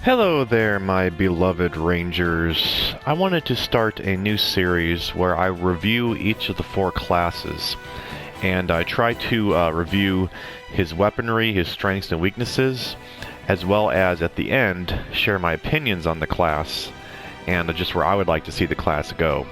Hello there, my beloved Rangers. I wanted to start a new series where I review each of the four classes, and I try to review his weaponry, his strengths and weaknesses, as well as at the end share my opinions on the class and just where I would like to see the class go.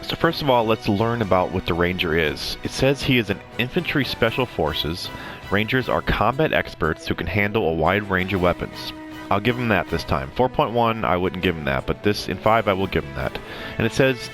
So first of all, let's learn about what the Ranger is. It says he is an infantry special forces. Rangers are combat experts who can handle a wide range of weapons. I'll give him that this time. 4.1, I wouldn't give him that, but this in 5, I will give him that. And it says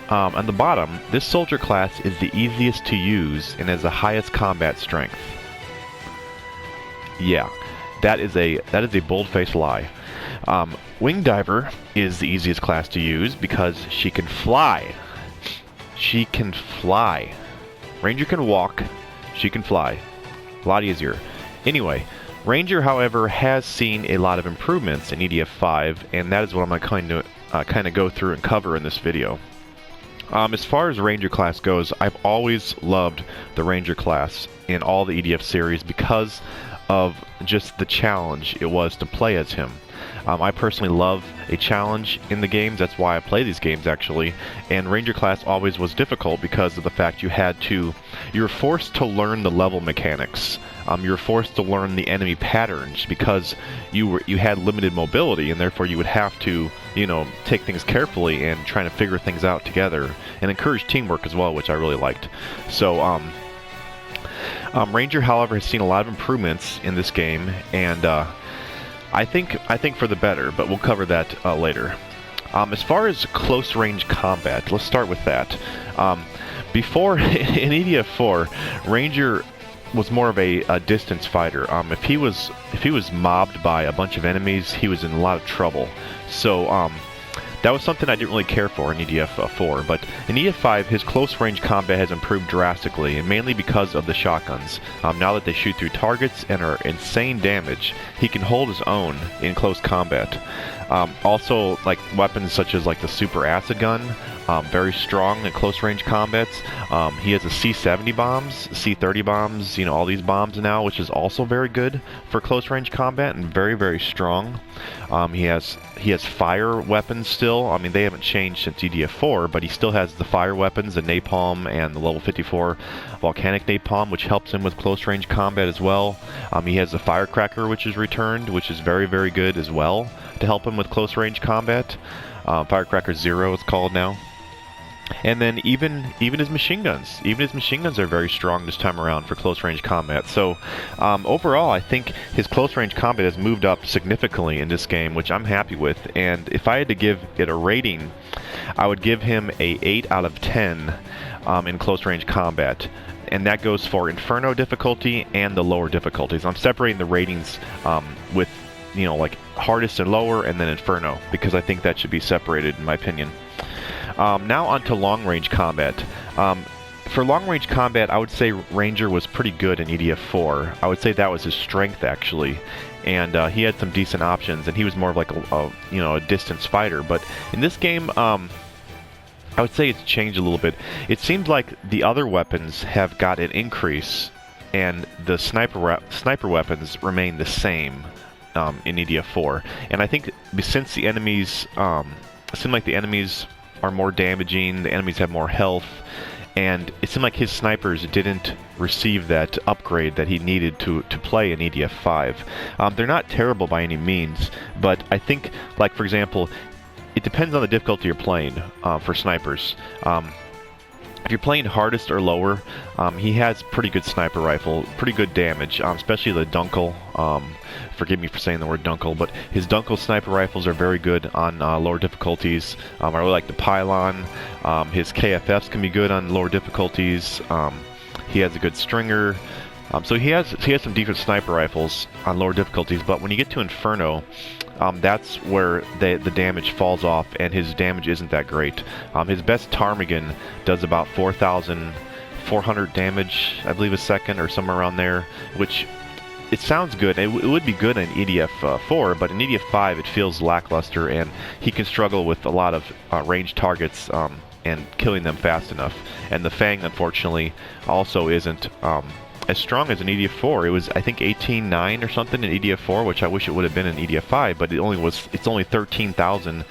on the bottom, this soldier class is the easiest to use and has the highest combat strength. Yeah, that is a bold-faced lie. Wing Diver is the easiest class to use because she can fly. She can fly. Ranger can walk. She can fly. A lot easier. Anyway, Ranger, however, has seen a lot of improvements in EDF 5, and that is what I'm going to kind of go through and cover in this video. As far as Ranger class goes, I've always loved the Ranger class in all the EDF series because of just the challenge it was to play as him. I personally love a challenge in the games. That's why I play these games, actually. And Ranger class always was difficult because of the fact you were forced to learn the level mechanics. You were forced to learn the enemy patterns because you had limited mobility, and therefore you would have to, take things carefully and trying to figure things out together and encourage teamwork as well, which I really liked. So, Ranger, however, has seen a lot of improvements in this game, and I think for the better, but we'll cover that later. As far as close range combat, let's start with that. Before in EDF 4, Ranger was more of a distance fighter. If he was mobbed by a bunch of enemies, he was in a lot of trouble. So that was something I didn't really care for in EDF 4, but in EDF 5, his close-range combat has improved drastically, and mainly because of the shotguns. Now that they shoot through targets and are insane damage, he can hold his own in close combat. Also, like weapons such as like the super acid gun, very strong in close-range combats. He has the C-70 bombs, C-30 bombs, all these bombs now, which is also very good for close-range combat and very, very strong. He has fire weapons still. I mean, they haven't changed since EDF 4, but he still has the fire weapons, the napalm, and the level 54 volcanic napalm, which helps him with close-range combat as well. He has the firecracker, which is returned, which is very, very good as well to help him with close-range combat. Firecracker 0 is called now. And then even his machine guns. Even his machine guns are very strong this time around for close-range combat. So overall, I think his close-range combat has moved up significantly in this game, which I'm happy with. And if I had to give it a rating, I would give him a 8 out of 10 in close-range combat. And that goes for Inferno difficulty and the lower difficulties. I'm separating the ratings with, like hardest and lower, and then Inferno, because I think that should be separated, in my opinion. Now on to long-range combat. For long-range combat, I would say Ranger was pretty good in EDF 4. I would say that was his strength, actually. And he had some decent options, and he was more of like a distance fighter. But in this game, I would say it's changed a little bit. It seems like the other weapons have got an increase, and the sniper weapons remain the same in EDF 4. And I think since the enemies, it seemed like the enemies are more damaging, the enemies have more health, and it seemed like his snipers didn't receive that upgrade that he needed to play in EDF 5. They're not terrible by any means, but I think, like for example, it depends on the difficulty you're playing for snipers. If you're playing hardest or lower, he has pretty good sniper rifle, pretty good damage, especially the Dunkel. Forgive me for saying the word Dunkel, but his Dunkel sniper rifles are very good on lower difficulties. I really like the Pylon. His KFFs can be good on lower difficulties. He has a good stringer. So he has some decent sniper rifles on lower difficulties, but when you get to Inferno, that's where the damage falls off, and his damage isn't that great. His best ptarmigan does about 4,400 damage, I believe, a second, or somewhere around there, which it sounds good. It would be good in EDF 4, but in EDF 5 it feels lackluster, and he can struggle with a lot of ranged targets and killing them fast enough. And the Fang, unfortunately, also isn't as strong as an EDF 4. It was, I think, 18.9 or something in EDF 4, which I wish it would have been in EDF 5, but it's only 13,000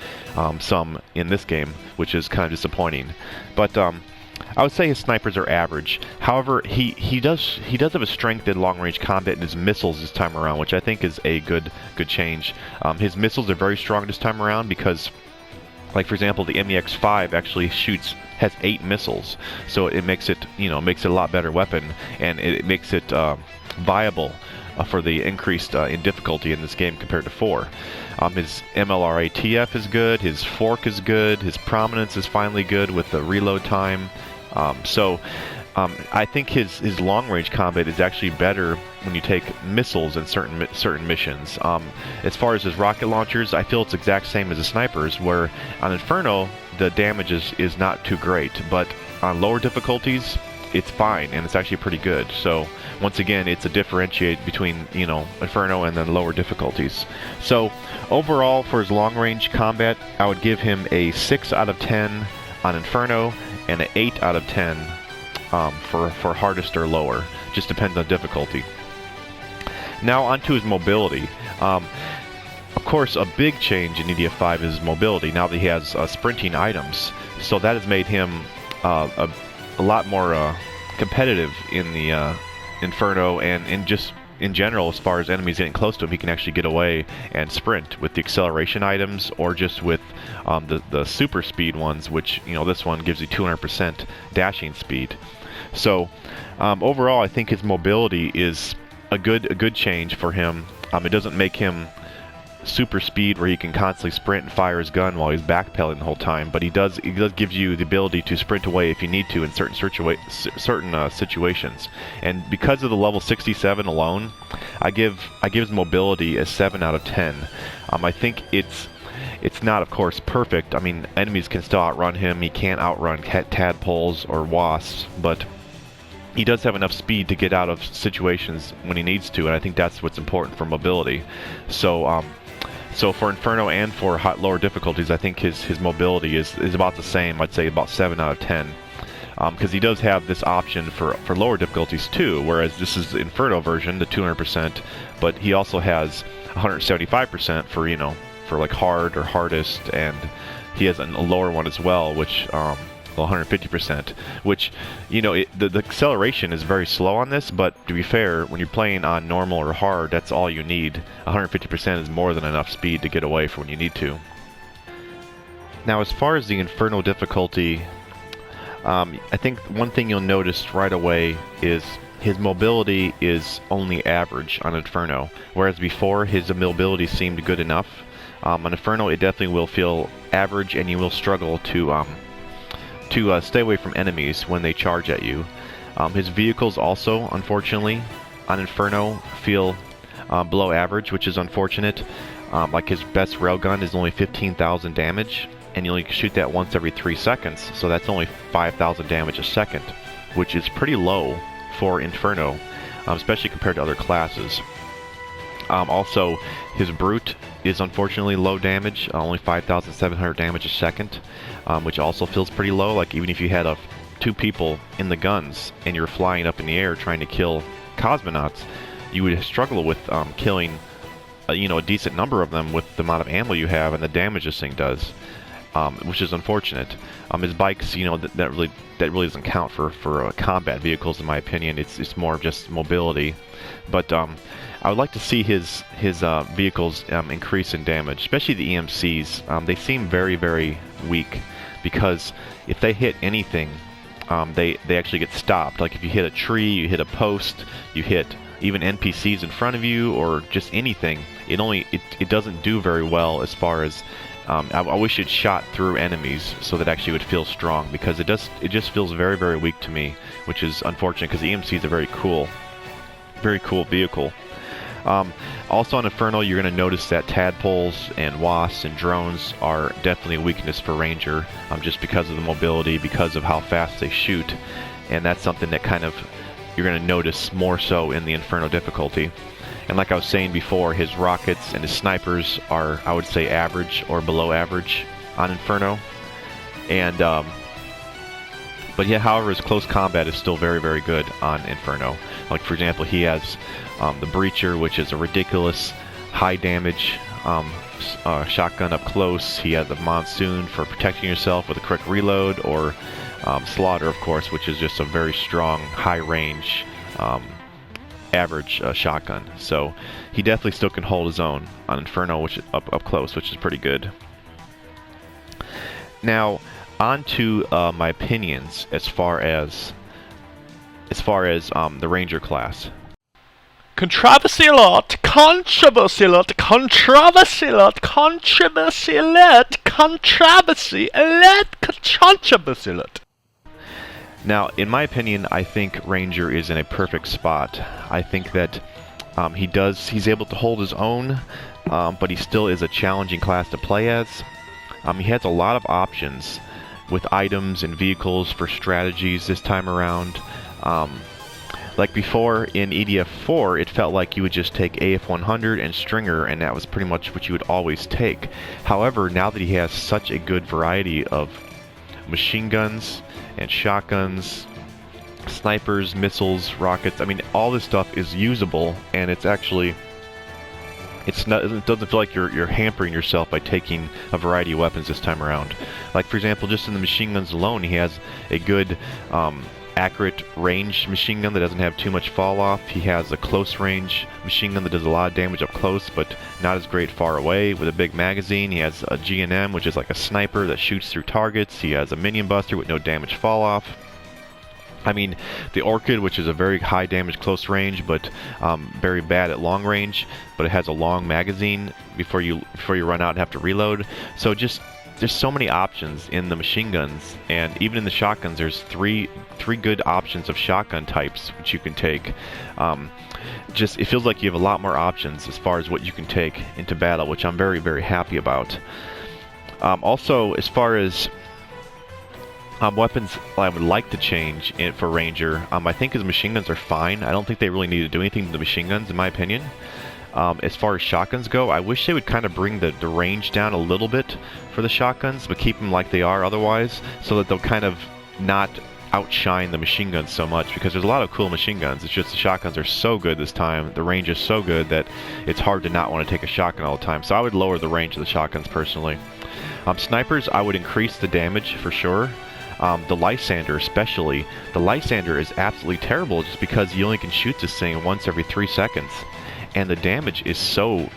some in this game, which is kind of disappointing. But I would say his snipers are average. However, he does have a strength in long-range combat in his missiles this time around, which I think is a good change. His missiles are very strong this time around because, like for example, the MEX-5 actually has 8 missiles, so it makes it a lot better weapon, and it makes it viable for the increased in difficulty in this game compared to 4. His MLR-ATF is good, his fork is good, his prominence is finally good with the reload time. I think his long-range combat is actually better when you take missiles in certain missions. As far as his rocket launchers, I feel it's exact same as the snipers, where on Inferno the damage is not too great, but on lower difficulties it's fine, and it's actually pretty good. So once again, it's a differentiate between Inferno and then lower difficulties. So overall, for his long-range combat, I would give him a 6 out of 10 on Inferno and an 8 out of 10 for hardest or lower. Just depends on difficulty. Now onto his mobility. Of course, a big change in EDF 5 is mobility. Now that he has sprinting items, so that has made him a lot more competitive in the Inferno, and just in general, as far as enemies getting close to him, he can actually get away and sprint with the acceleration items, or just with the super speed ones, which this one gives you 200% dashing speed. So overall, I think his mobility is a good change for him. It doesn't make him super speed where he can constantly sprint and fire his gun while he's backpedaling the whole time, but he does give you the ability to sprint away if you need to in certain situations. And because of the level 67 alone, I give his mobility a 7 out of 10. I think it's not, of course, perfect. I mean, enemies can still outrun him. He can't outrun tadpoles or wasps, but he does have enough speed to get out of situations when he needs to, and I think that's what's important for mobility. So for Inferno and for lower difficulties, I think his mobility is about the same. I'd say about 7 out of 10. Because he does have this option for lower difficulties too, whereas this is the Inferno version, the 200%, but he also has 175% for like hard or hardest, and he has a lower one as well, which 150%, which the acceleration is very slow on this, but to be fair, when you're playing on normal or hard, that's all you need. 150% is more than enough speed to get away from when you need to. Now, as far as the Inferno difficulty, I think one thing you'll notice right away is his mobility is only average on Inferno, whereas before his mobility seemed good enough. On Inferno, it definitely will feel average, and you will struggle to stay away from enemies when they charge at you. His vehicles also, unfortunately, on Inferno feel below average, which is unfortunate. Like his best railgun is only 15,000 damage, and you only shoot that once every 3 seconds, so that's only 5,000 damage a second, which is pretty low for Inferno, especially compared to other classes. Also, his Brute is unfortunately low damage, only 5,700 damage a second, which also feels pretty low. Like, even if you had 2 people in the guns and you're flying up in the air trying to kill cosmonauts, you would struggle with killing a decent number of them with the amount of ammo you have and the damage this thing does, which is unfortunate. His bikes, that really doesn't count for combat vehicles, in my opinion. It's more of just mobility. But I would like to see his vehicles increase in damage, especially the EMCs. They seem very, very weak, because if they hit anything, they actually get stopped. Like if you hit a tree, you hit a post, you hit even NPCs in front of you, or just anything, it doesn't do very well as far as I wish it shot through enemies so that actually would feel strong, because it just feels very, very weak to me, which is unfortunate, because the EMC is a very cool vehicle. Also on Inferno, you're going to notice that tadpoles and wasps and drones are definitely a weakness for Ranger, just because of the mobility, because of how fast they shoot, and that's something that kind of you're going to notice more so in the Inferno difficulty. And like I was saying before, his rockets and his snipers are, I would say, average or below average on Inferno. And but But yeah, however, his close combat is still very, very good on Inferno. Like, for example, he has the Breacher, which is a ridiculous high damage shotgun up close. He has the Monsoon for protecting yourself with a quick reload, or Slaughter, of course, which is just a very strong, high range, average shotgun. So he definitely still can hold his own on Inferno, which is up close, which is pretty good. Now, on to my opinions as far as the Ranger class. Controversy alert! Controversy alert! Controversy alert! Controversy alert! Controversy alert! Controversy alert! Now, in my opinion, I think Ranger is in a perfect spot. I think that he's able to hold his own, but he still is a challenging class to play as. He has a lot of options with items and vehicles for strategies this time around. Like before in EDF 4, it felt like you would just take AF100 and Stringer, and that was pretty much what you would always take. However, now that he has such a good variety of machine guns and shotguns, snipers, missiles, rockets, I mean, all this stuff is usable, and it's actually... it doesn't feel like you're hampering yourself by taking a variety of weapons this time around. Like, for example, just in the machine guns alone, he has a good accurate range machine gun that doesn't have too much fall off. He has a close range machine gun that does a lot of damage up close, but not as great far away with a big magazine. He has a G&M, which is like a sniper that shoots through targets. He has a minion buster with no damage fall off. I mean, the Orchid, which is a very high damage close range, but very bad at long range, but it has a long magazine before you run out and have to reload. So just there's so many options in the machine guns, and even in the shotguns, there's three good options of shotgun types which you can take. Just it feels like you have a lot more options as far as what you can take into battle, which I'm very, very happy about. Also, as far as weapons I would like to change for Ranger, I think his machine guns are fine. I don't think they really need to do anything to the machine guns, in my opinion. As far as shotguns go, I wish they would kind of bring the range down a little bit for the shotguns, but keep them like they are otherwise, so that they'll kind of not outshine the machine guns so much, because there's a lot of cool machine guns. It's just the shotguns are so good this time, the range is so good that it's hard to not want to take a shotgun all the time. So I would lower the range of the shotguns personally. Snipers, I would increase the damage for sure. The Lysander especially. The Lysander is absolutely terrible just because you only can shoot this thing once every 3 seconds. And the damage is so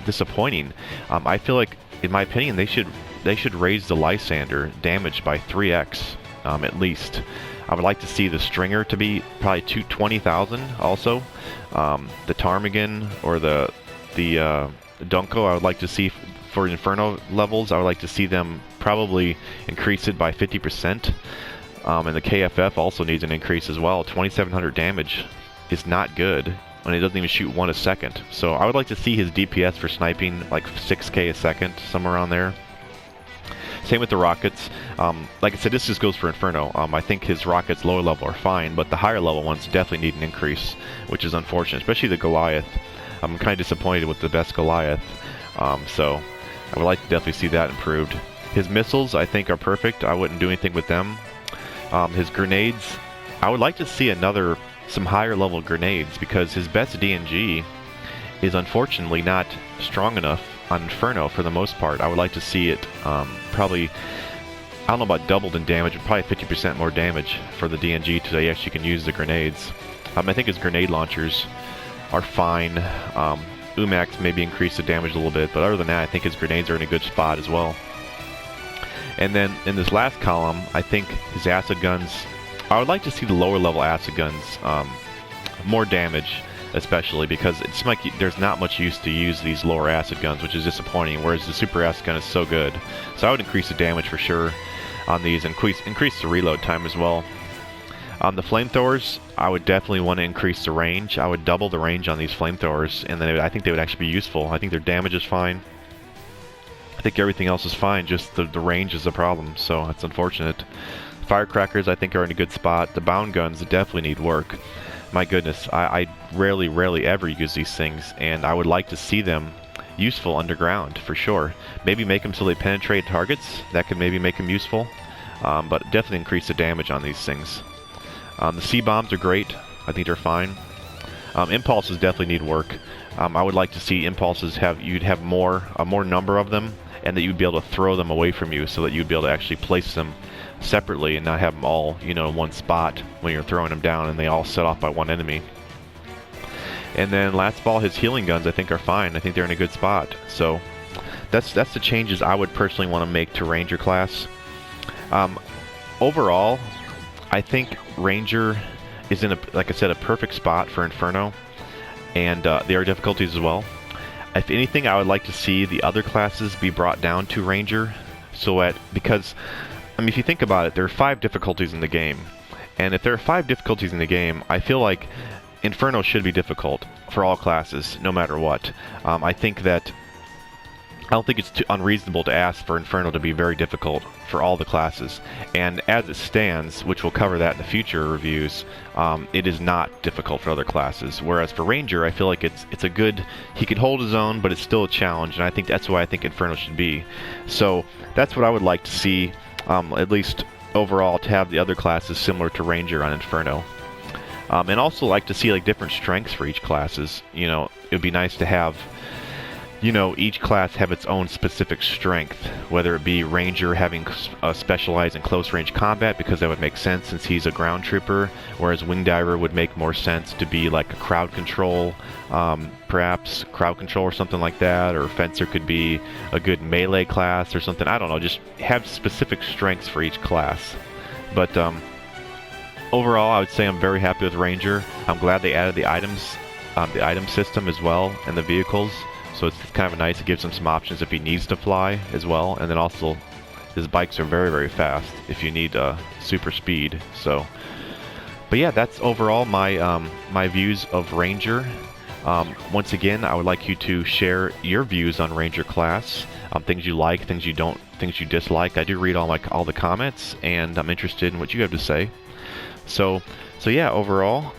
disappointing. I feel like, in my opinion, they should raise the Lysander damage by 3x at least. I would like to see the Stringer to be probably 20,000 also. The Ptarmigan or the Dunko, I would like to see for Inferno levels. I would like to see them probably increase it by 50%. And the KFF also needs an increase as well. 2,700 damage is not good when it doesn't even shoot 1 a second. So I would like to see his DPS for sniping like 6k a second, somewhere around there. Same with the rockets. Like I said, this just goes for Inferno. I think his rockets lower level are fine, but the higher level ones definitely need an increase, which is unfortunate, especially the Goliath. I'm kind of disappointed with the best Goliath, so I would like to definitely see that improved. His missiles, I think, are perfect. I wouldn't do anything with them. His grenades, I would like to see some higher level grenades, because his best DNG is unfortunately not strong enough on Inferno for the most part. I would like to see it probably, I don't know about doubled in damage, but probably 50% more damage for the DNG so he actually can use the grenades. I think his grenade launchers are fine. Umax maybe increase the damage a little bit, but other than that, I think his grenades are in a good spot as well. And then in this last column, I think his acid guns, I would like to see the lower level acid guns more damage, especially because it seems like there's not much use to use these lower acid guns, which is disappointing, whereas the super acid gun is so good. So I would increase the damage for sure on these, and increase the reload time as well. The flamethrowers, I would definitely want to increase the range. I would double the range on these flamethrowers, and then I think they would actually be useful. I think their damage is fine. I think everything else is fine, just the range is the problem, so that's unfortunate. Firecrackers, I think, are in a good spot. The bound guns definitely need work. My goodness, I rarely ever use these things, and I would like to see them useful underground, for sure. Maybe make them so they penetrate targets. That could maybe make them useful. but definitely increase the damage on these things. The C-bombs are great. I think they're fine. Impulses definitely need work. I would like to see impulses you'd have a more number of them, and that you'd be able to throw them away from you, so that you'd be able to actually place them separately and not have them all, you know, in one spot when you're throwing them down and they all set off by one enemy. And then last of all, his healing guns I think are fine. I think they're in a good spot. So that's the changes I would personally want to make to Ranger class. Overall, I think Ranger is in like I said, a perfect spot for Inferno, and there are difficulties as well. If anything, I would like to see the other classes be brought down to Ranger, because I mean, if you think about it, there are 5 difficulties in the game, and if there are 5 difficulties in the game, I feel like Inferno should be difficult for all classes, no matter what. I don't think it's too unreasonable to ask for Inferno to be very difficult for all the classes. And as it stands, which we'll cover that in the future reviews, it is not difficult for other classes. Whereas for Ranger, I feel like it's a good, he could hold his own, but it's still a challenge, and I think that's why I think Inferno should be. So that's what I would like to see, at least overall, to have the other classes similar to Ranger on Inferno. And also like to see like different strengths for each classes. You know, it would be nice to have, you know, each class have its own specific strength, whether it be Ranger having specialized in close range combat, because that would make sense since he's a ground trooper, whereas Wing Diver would make more sense to be like a crowd control, perhaps crowd control or something like that, or Fencer could be a good melee class or something. I don't know, just have specific strengths for each class. But overall, I would say I'm very happy with Ranger. I'm glad they added the item system as well, and the vehicles. So it's kind of nice. It gives him some options if he needs to fly as well. And then also, his bikes are very, very fast if you need super speed. So, but yeah, that's overall my my views of Ranger. Once again, I would like you to share your views on Ranger class. Things you like, things you don't, things you dislike. I do read all the comments, and I'm interested in what you have to say. So yeah, overall,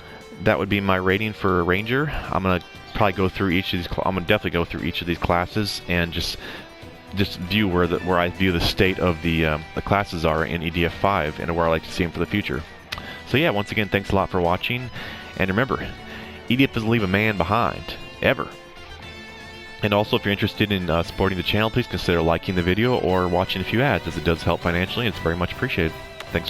that would be my rating for Ranger. I'm gonna probably go through each of these. I'm gonna definitely go through each of these classes and just view where I view the state of the classes are in EDF 5 and where I like to see them for the future. So yeah, once again, thanks a lot for watching, and remember, EDF doesn't leave a man behind ever. And also, if you're interested in supporting the channel, please consider liking the video or watching a few ads, as it does help financially and it's very much appreciated. Thanks a lot.